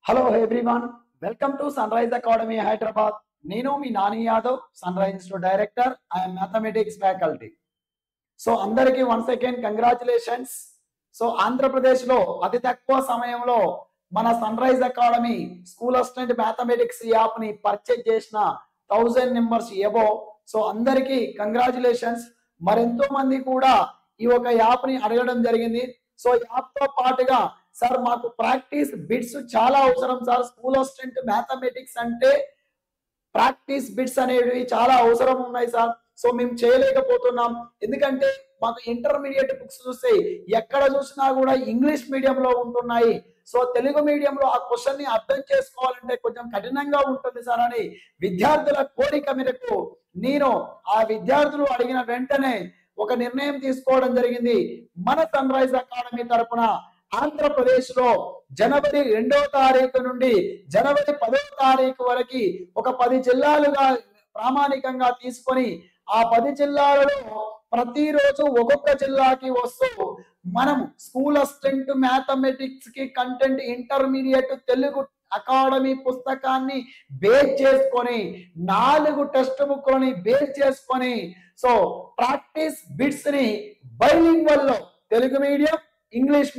Hello everyone, welcome to sunrise academy Hyderabad. నేను మీ Nani Yadav, sunrise institute director. I'm mathematics faculty. So అందరికీ once again congratulations. So Andhra Pradesh లో అతి తక్కువ సమయంలో మన sunrise academy school assistant mathematics app ని పర్చేజ్ చేసిన 1000 మెంబర్స్ ఎబో. సో అందరికీ కంగ్రాచులేషన్స్. మరెంతో మంది కూడా ఈ ఒక యాప్ ని అడగడం జరిగింది. సో యాప్ తో పాటుగా సార్ మాకు ప్రాక్టీస్ బిట్స్ చాలా అవసరం సార్, స్కూల్ అసిస్టెంట్ మ్యాథమెటిక్స్ అంటే ప్రాక్టీస్ బిట్స్ అనేవి చాలా అవసరం ఉన్నాయి సార్. సో మేము చేయలేకపోతున్నాం, ఎందుకంటే మాకు ఇంటర్మీడియట్ బుక్స్ చూస్తే ఎక్కడ చూసినా కూడా ఇంగ్లీష్ మీడియంలో ఉంటున్నాయి. సో తెలుగు మీడియంలో ఆ క్వశ్చన్ ని అర్థం చేసుకోవాలంటే కొంచెం కఠినంగా ఉంటుంది సార్ అని విద్యార్థుల కోరిక మేరకు నేను ఆ విద్యార్థులు అడిగిన వెంటనే ఒక నిర్ణయం తీసుకోవడం జరిగింది. మన సన్ రైజ్ అకాడమీ తరపున ఆంధ్రప్రదేశ్ లో జనవరి 2వ తారీఖు నుండి జనవరి 10వ తారీఖు వరకు ఒక 10 జిల్లాలుగా ప్రామాణికంగా తీసుకొని ఆ 10 జిల్లాలలో ప్రతిరోజు ఒక్కొక్క జిల్లాకి వస్తూ మనం స్కూల్ అసిస్టెంట్ మ్యాథమెటిక్స్ కి కంటెంట్ ఇంటర్మీడియట్ తెలుగు అకాడమీ పుస్తకాన్ని బేస్ చేసుకొని 4 టెక్స్ట్ బుక్లని బేస్ చేసుకొని సో ప్రాక్టీస్ బిట్స్ ని బైలింగ్వల్ లో తెలుగు మీడియం ఇంగ్లీష్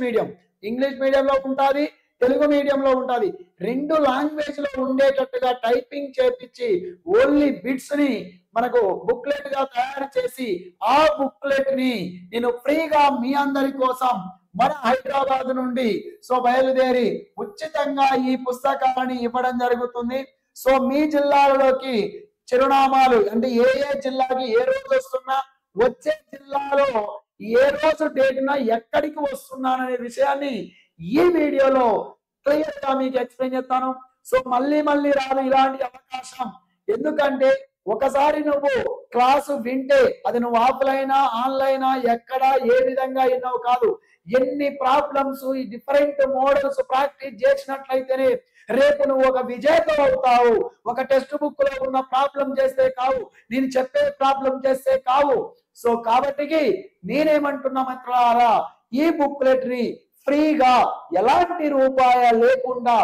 మీడియంలో ఉంటుంది, తెలుగు మీడియంలో ఉంటుంది. 2 లాంగ్వేజ్ లో ఉండేటట్టుగా టైపింగ్ చేపించి ఓన్లీ బిట్స్ ని మనకు బుక్లెట్ గా తయారు చేసి ఆ బుక్లెట్ ని నేను ఫ్రీగా మీ అందరి కోసం మన హైదరాబాద్ నుండి సో బయలుదేరి ఉచితంగా ఈ పుస్తకాన్ని ఇవ్వడం జరుగుతుంది. సో మీ జిల్లాలలోకి చిరునామాలు అంటే ఏ జిల్లాకి ఏ రోజు వస్తున్నా, వచ్చే జిల్లాలో ఏ రోజు డేట్న ఎక్కడికి వస్తున్నాననే విషయాన్ని ఈ వీడియోలో క్లియర్ గా మీకు ఎక్స్ప్లెయిన్ చేస్తాను. సో మళ్ళీ రాదు ఇలాంటి అవకాశం, ఎందుకంటే ఒకసారి నువ్వు క్లాసు వింటే అది నువ్వు ఆఫ్లైనా ఆన్లైనా ఎక్కడ ఏ విధంగా విన్నావు కాదు, ఎన్ని ప్రాబ్లమ్స్ ఈ డిఫరెంట్ మోడల్స్ ప్రాక్టీస్ చేసినట్లయితేనే రేపు నువ్వు ఒక విజేత అవుతావు. ఒక టెక్స్ట్ బుక్ లో ఉన్న ప్రాబ్లం చేస్తే కావు, నేను చెప్పే ప్రాబ్లం చేస్తే కావు. సో కాబట్టి నేనేమంటున్నా మిత్రులారా, ఈ బుక్లెట్ ని ఫ్రీగా ఎలాంటి రూపాయలు లేకుండా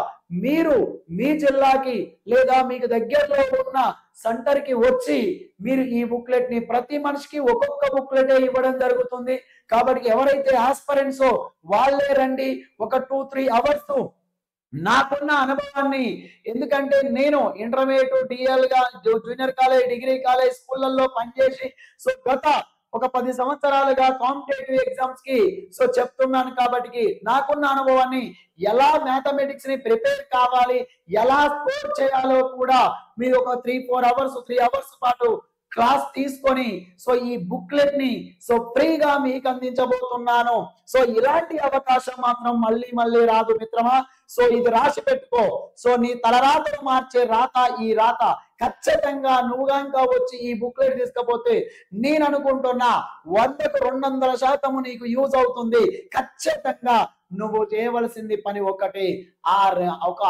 మీరు మీ జిల్లాకి లేదా మీకు దగ్గరలో ఉన్న సెంటర్ కి వచ్చి మీరు ఈ బుక్లెట్ ని ప్రతి మనిషికి ఒక్కొక్క బుక్లెట్ ఇవ్వడం జరుగుతుంది. కాబట్టి ఎవరైతే ఆస్పరెంట్స్ వాళ్ళే రండి. ఒక 2-3 అవర్స్ నాకున్న అనుభవాన్ని, ఎందుకంటే నేను ఇంటర్మీడియట్ డిఎల్ గా జూనియర్ కాలేజ్ డిగ్రీ కాలేజ్ స్కూళ్ళల్లో పనిచేసి సో గత ఒక 10 సంవత్సరాలుగా కాంపిటేటివ్ ఎగ్జామ్స్ కి సో చెప్తున్నాను. కాబట్టి నాకున్న అనుభవాన్ని ఎలా మ్యాథమెటిక్స్ ని ప్రిపేర్ కావాలి, ఎలా స్కోర్ చేయాలో కూడా మీరు ఒక 3 అవర్స్ పాటు క్లాస్ తీసుకొని సో ఈ బుక్లెట్ ని సో ఫ్రీగా మీకు అందించబోతున్నాను. సో ఇలాంటి అవకాశం మాత్రం మళ్ళీ రాదు మిత్రమా. సో ఇది రాసి పెట్టుకో. సో నీ తలరాతను మార్చే రాత ఈ రాత ఖచ్చితంగా నువ్వు గంక వచ్చి ఈ బుక్లెట్ తీసుకపోతే నేను అనుకుంటున్నా 100కు 200% నీకు యూజ్ అవుతుంది. ఖచ్చితంగా నువ్వు చేయవలసింది పని ఒకటి, ఒక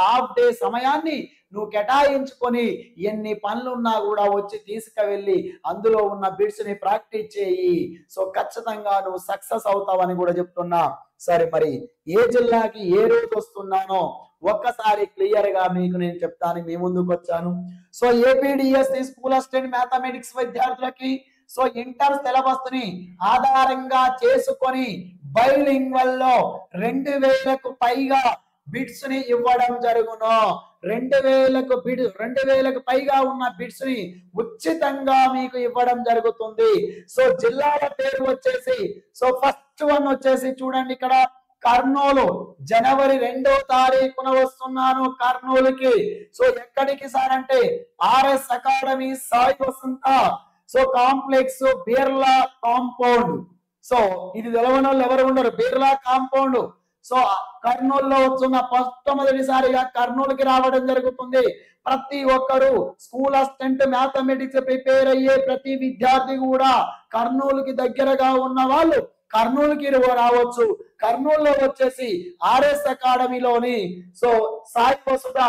హాఫ్ డే సమయాన్ని నువ్వు కేటాయించుకొని ఎన్ని పనులున్నా కూడా వచ్చి తీసుకువెళ్ళి అందులో ఉన్న బిట్స్ ని ప్రాక్టీస్ చేయి. సో ఖచ్చితంగా నువ్వు సక్సెస్ అవుతావని కూడా చెప్తున్నా. సరే, మరి ఏ జిల్లాకి ఏ రోజు వస్తున్నానో ఒక్కసారి క్లియర్ గా మీకు నేను చెప్తాను. మీ ముందుకు వచ్చాను. So APDSC school assistant mathematics విద్యార్థులకి సో ఇంటర్ సిలబస్ ని ఆధారంగా చేసుకొని బైలింగ్వల్ లో 2000కు పైగా బిట్స్ ని ఇవ్వడం జరుగును. 2000కు పైగా ఉన్న బిట్స్ ని ఉచితంగా మీకు ఇవ్వడం జరుగుతుంది. సో జిల్లాల పేరు వచ్చేసి సో ఫస్ట్ వన్ వచ్చేసి చూడండి ఇక్కడ కర్నూలు. జనవరి 2వ తారీఖున వస్తున్నాను కర్నూలుకి. సో ఎక్కడికి సార్ అంటే RS academy Sai Vasantha so complex Birla compound. So ఇది తెలవని వాళ్ళు ఎవరు ఉండరు, బిర్లా కాంపౌండ్. సో కర్నూలులో వస్తున్న మొట్టమొదటిసారిగా కర్నూలుకి రావడం జరుగుతుంది. ప్రతి ఒక్కరు స్కూల్ అసిస్టెంట్ మ్యాథమెటిక్స్ ప్రిపేర్ అయ్యే ప్రతి విద్యార్థి కూడా కర్నూలుకి దగ్గరగా ఉన్న వాళ్ళు కర్నూలుకి రావచ్చు. కర్నూలులో వచ్చేసి ఆర్ఎస్ అకాడమీలోని సో సాయి వసుధ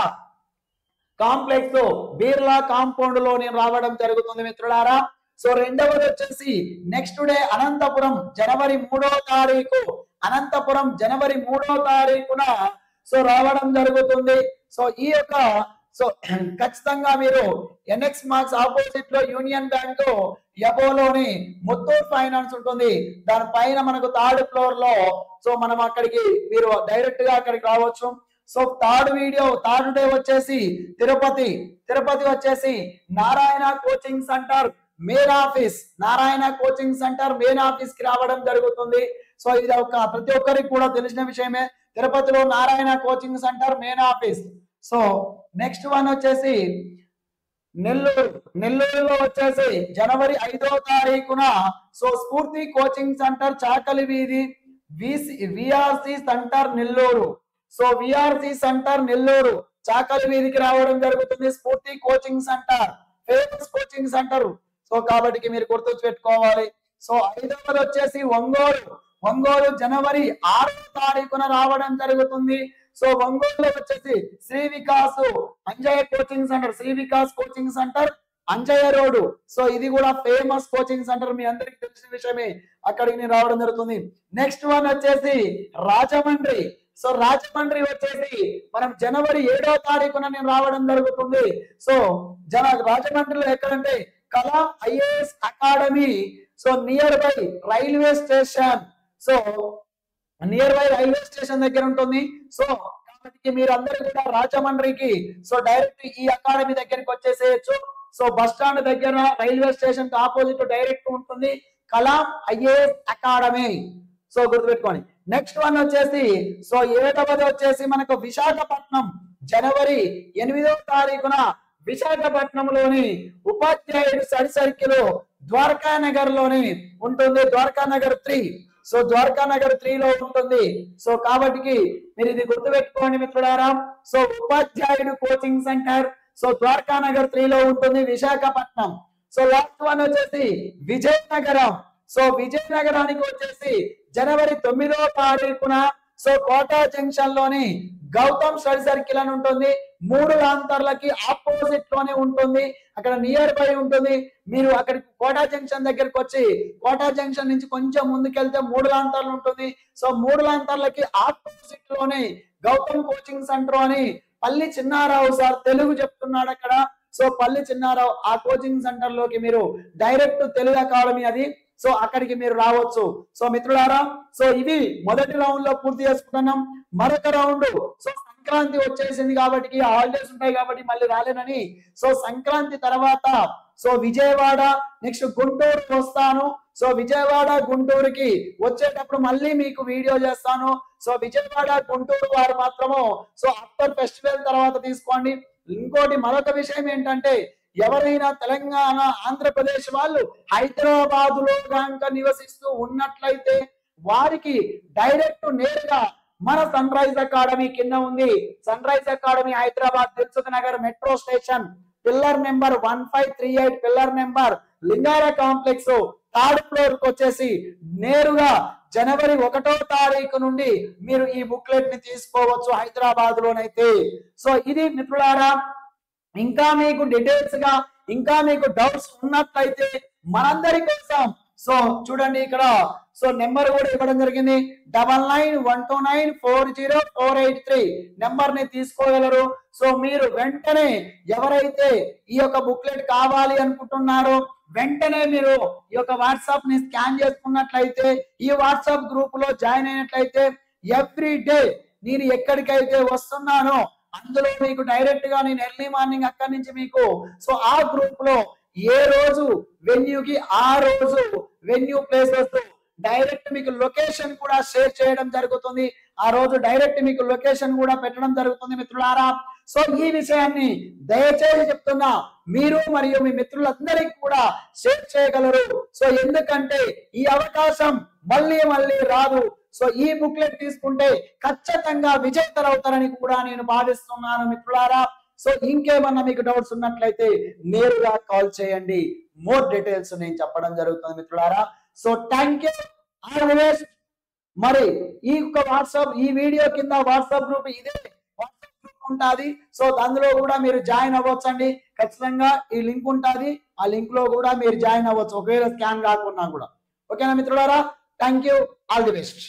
కాంప్లెక్స్ బిర్లా కాంపౌండ్ లో నేను రావడం జరుగుతుంది మిత్రులారా. సో రెండవది వచ్చేసి నెక్స్ట్ డే అనంతపురం జనవరి 3వ తారీఖున సో రావడం జరుగుతుంది. సో ఈ యొక్క సో ఖచ్చితంగా మీరు ఎన్ఎక్స్ మార్క్స్ ఆపోజిట్ లో యూనియన్ బ్యాంక్ ఎబోలోని ముత్తూట్ ఫైనాన్స్ ఉంటుంది. దానిపైన మనకు థర్డ్ ఫ్లోర్ లో సో మనం అక్కడికి మీరు డైరెక్ట్ గా అక్కడికి రావచ్చు. సో థర్డ్ డే వచ్చేసి తిరుపతి వచ్చేసి Narayana coaching centre main office కి రావడం జరుగుతుంది. సో ఇది ప్రతి ఒక్కరికి కూడా తెలిసిన విషయమే. తిరుపతిలో Narayana coaching centre main office. So next one వచ్చేసి నెల్లూరులో వచ్చేసి జనవరి 5వ తారీఖున సో స్ఫూర్తి coaching centre Chakali Veedhi VRC centre Nellore. So VRC centre Nellore Chakali వీధికి రావడం జరుగుతుంది. Spoorthi coaching centre famous coaching centre. So కాబట్టి మీరు గుర్తు పెట్టుకోవాలి. సో 5వది వచ్చేసి ఒంగోలు జనవరి 6వ తారీఖున రావడం జరుగుతుంది. సో ఒంగోలులో వచ్చేసి Sri Vikas Anjaiah coaching centre Anjaiah road. So ఇది కూడా ఫేమస్ కోచింగ్ సెంటర్, మీ అందరికి తెలిసిన విషయమే. అక్కడికి నేను రావడం జరుగుతుంది. నెక్స్ట్ వన్ వచ్చేసి రాజమండ్రి. సో రాజమండ్రి వచ్చేసి మనం జనవరి 7వ తారీఖున నేను రావడం జరుగుతుంది. సో రాజమండ్రిలో ఎక్కడంటే కళా IAS academy. So near by railway station దగ్గర ఉంటుంది. సో కాబట్టి మీరు అందరూ కూడా రాజమండ్రికి సో డైరెక్ట్ ఈ అకాడమీ దగ్గరికి వచ్చేసేయచ్చు. సో బస్ స్టాండ్ దగ్గర రైల్వే స్టేషన్ ఆపోజిట్ డైరెక్ట్ ఉంటుంది కలాం ఐఏఎస్ అకాడమీ. సో గుర్తుపెట్టుకోండి. నెక్స్ట్ వన్ వచ్చేసి సో 7వది వచ్చేసి మనకు విశాఖపట్నం జనవరి 8వ తారీఖున విశాఖపట్నంలోని ఉపాధ్యాయుడు స్టడీ సర్కిల్ ద్వారకా నగర్ లోని ఉంటుంది. ద్వారకా నగర్ 3. సో ద్వారకా నగర్ 3 లో ఉంటుంది. సో కాబట్టి మీరు ఇది గుర్తుపెట్టుకోండి మిత్రులారా. సో ఉపాధ్యాయుడు coaching centre so Dwaraka Nagar 3 లో ఉంటుంది విశాఖపట్నం. సో లాస్ట్ వన్ వచ్చేసి విజయనగరం. సో విజయనగరానికి వచ్చేసి జనవరి 9వ తారీఖున సో కోటా జంక్షన్ లోని గౌతమ్ స్టడీ సర్కిల్ అని ఉంటుంది. 3 లాంతర్లకి ఆపోజిట్ లోనే ఉంటుంది. అక్కడ నియర్ బై ఉంటుంది. మీరు అక్కడికి కోటా జంక్షన్ దగ్గరికి వచ్చి కోటా జంక్షన్ నుంచి కొంచెం ముందుకెళ్తే 3 లాంతర్లు ఉంటుంది. సో 3 లాంతర్లకి ఆపోజిట్ లోనే గౌతమ్ కోచింగ్ సెంటర్ అని పల్లి చిన్నారావు సార్ తెలుగు చెప్తున్నాడు అక్కడ. సో పల్లి చిన్నారావు ఆ కోచింగ్ సెంటర్ లోకి మీరు డైరెక్ట్ తెలుగు అకాడమీ అది. సో అక్కడికి మీరు రావచ్చు. సో మిత్రులారా, సో ఇవి మొదటి రౌండ్ లో పూర్తి చేసుకుంటున్నాం. మరొక రౌండ్ సో సంక్రాంతి వచ్చేసింది కాబట్టి హాలిడేస్ ఉంటాయి కాబట్టి మళ్ళీ రాలేనని సో సంక్రాంతి తర్వాత సో విజయవాడ నెక్స్ట్ గుంటూరు వస్తాను. సో విజయవాడ గుంటూరుకి వచ్చేటప్పుడు మళ్ళీ మీకు వీడియో చేస్తాను. సో విజయవాడ గుంటూరు వారు మాత్రము సో ఆఫ్టర్ ఫెస్టివల్ తర్వాత తీసుకోండి. ఇంకోటి మరొక విషయం ఏంటంటే ఎవరైనా తెలంగాణ ఆంధ్రప్రదేశ్ వాళ్ళు హైదరాబాద్ లో కనుక నివసిస్తూ ఉన్నట్లయితే వారికి డైరెక్ట్ నేరుగా మన సన్ రైజ్ అకాడమీ కింద ఉంది. Sunrise academy Hyderabad Dilsukh Nagar metro station pillar number 1538 pillar number Lingara complex 3rd floor కి వచ్చేసి నేరుగా జనవరి 1వ తారీఖు నుండి మీరు ఈ బుక్లెట్ ని తీసుకోవచ్చు హైదరాబాద్ లోనైతే. సో ఇది మిత్రులారా, ఇంకా మీకు డీటెయిల్స్ గా ఇంకా మీకు డౌట్స్ ఉన్నట్లయితే మనందరి కోసం సో చూడండి ఇక్కడ సో నెంబర్ కూడా ఇవ్వడం జరిగింది 9912940483 నెంబర్ ని తీసుకోగలరు. సో మీరు వెంటనే ఎవరైతే ఈ యొక్క బుక్లెట్ కావాలి అనుకుంటున్నారో వెంటనే మీరు ఈ యొక్క వాట్సాప్ ని స్కాన్ చేసుకున్నట్లయితే ఈ వాట్సాప్ గ్రూప్ లో జాయిన్ అయినట్లయితే ఎవ్రీ డే నేను ఎక్కడికైతే వస్తున్నానో అందులో మీకు డైరెక్ట్ గా నేను ఎర్లీ మార్నింగ్ అక్కడి నుంచి మీకు సో ఆ గ్రూప్ లో ఏ రోజు వెన్యూకి ఆ రోజు వెన్యూ ప్లేసెస్ డైరెక్ట్ మీకు లొకేషన్ కూడా షేర్ చేయడం జరుగుతుంది. ఆ రోజు డైరెక్ట్ మీకు లొకేషన్ కూడా పెట్టడం జరుగుతుంది మిత్రులారా. సో ఈ విషయాన్ని దయచేసి చెప్తున్నా, మీరు మరియు మీ మిత్రులందరికీ కూడా షేర్ చేయగలరు. సో ఎందుకంటే ఈ అవకాశం మళ్ళీ మళ్ళీ రాదు. సో ఈ బుక్లెట్ తీసుకుంటే ఖచ్చితంగా విజేతరవుతారని కూడా నేను భావిస్తున్నాను మిత్రులారా. సో ఇంకేమన్నా మీకు డౌట్స్ ఉన్నట్లయితే నేరుగా కాల్ చేయండి. మోర్ డీటెయిల్స్ నేను చెప్పడం జరుగుతుంది మిత్రులారా. So thank you always. మరి ఈ వాట్సాప్ ఈ వీడియో కింద వాట్సాప్ గ్రూప్ ఇదే వాట్సాప్ గ్రూప్ ఉంటుంది. సో అందులో కూడా మీరు జాయిన్ అవ్వచ్చండి. ఖచ్చితంగా ఈ లింక్ ఉంటుంది. ఆ లింక్ లో కూడా మీరు జాయిన్ అవ్వచ్చు ఒకవేళ స్కాన్ కాకుండా కూడా. ఓకేనా మిత్రులారా, thank you, all the best.